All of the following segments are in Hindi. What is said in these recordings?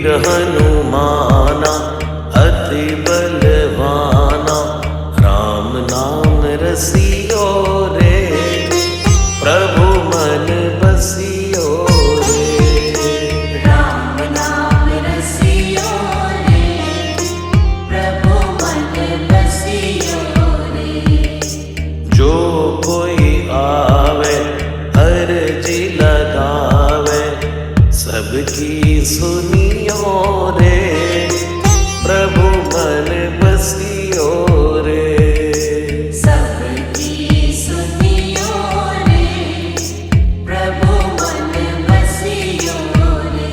वीर हनुमाना अति बलवाना, राम नाम रसियो रे, प्रभु मन बसियो रे। राम नाम रसियो रे, प्रभु मन बसियो रे। जो कोई आवे अर्जी लगावे, सबकी सुनियो रे, प्रभु मन बसियो रे। सबकी सुनियो रे, प्रभु मन बसियो रे।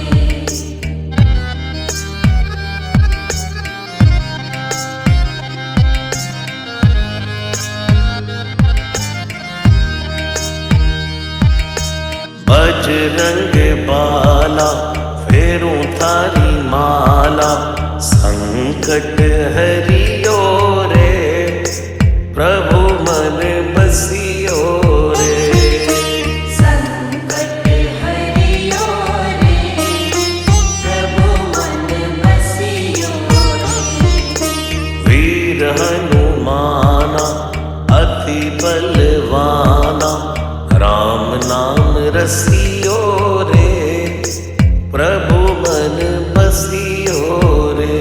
बजरंग बाला फेरूं थारी माला, संकट हरियो रे, प्रभु मन बसियो रे। संकट हरियो रे, प्रभु मन बसियो रे। वीर हनुमाना अति बलवाना, राम नाम रसियो रे, प्रभु मन बसियो रे।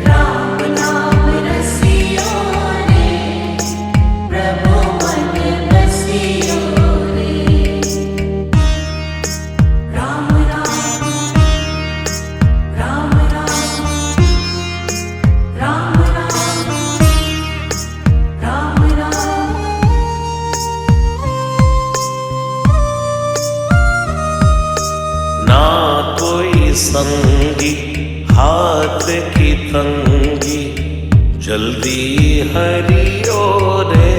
राम नाम रसियो रे, प्रभु मन बसियो रे। राम राम राम राम राम राम राम राम। ना कोई संगी हाथ की तंगी, जल्दी हरियो रे,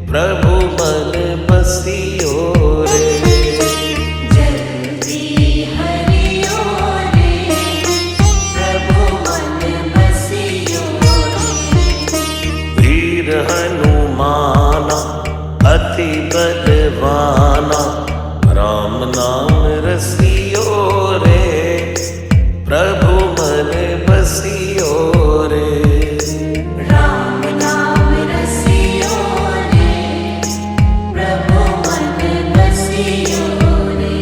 प्रभु मन बसियो रे। जल्दी हरियो रे, प्रभु मन बसियो रे। वीर हनुमाना अति बलवाना, राम नाम रसियो रे, प्रभु मन बसियो रे। राम नाम रसियो रे, प्रभु मन बसियो रे।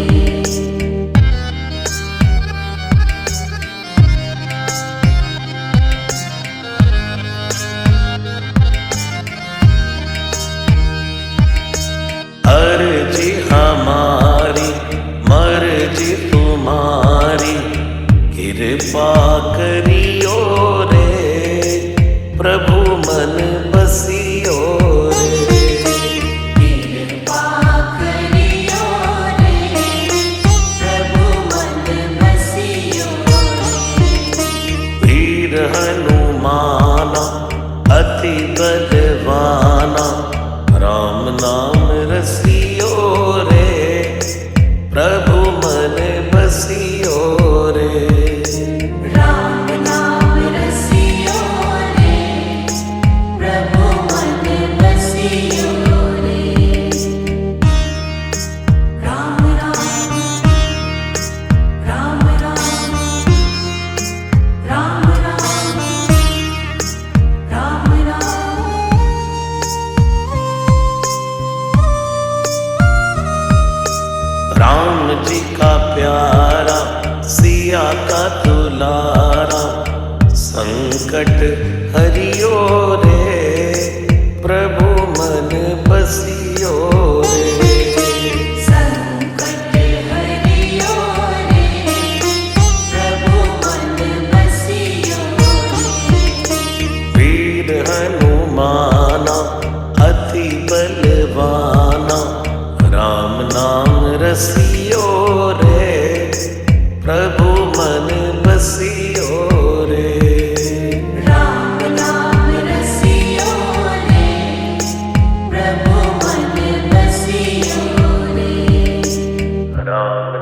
अर्जी हमारी मर्जी तुम्हारी, कृपा करियो रे, प्रभु मन बसियो रे। कृपा करियो रे, प्रभु मन बसियो रे। वीर हनुमाना अति बलवाना, राम नाम रसियो रे, प्रभु मन बसियो रे। राम नाम रसियो रे, प्रभु मन बसियो रे। राम राम राम राम राम राम राम। राम जी का प्यारा सिया का दुलारा, संकट हरियो रे, प्रभु मन बसियो रे। संकट हरियो रे, प्रभु मन बसियो रे। वीर हनुमाना अति बलवाना, राम नाम रसियो रे, प्रभु मन बसियो रे। राम नाम रसियो रे, प्रभु मन बसियो रे। राम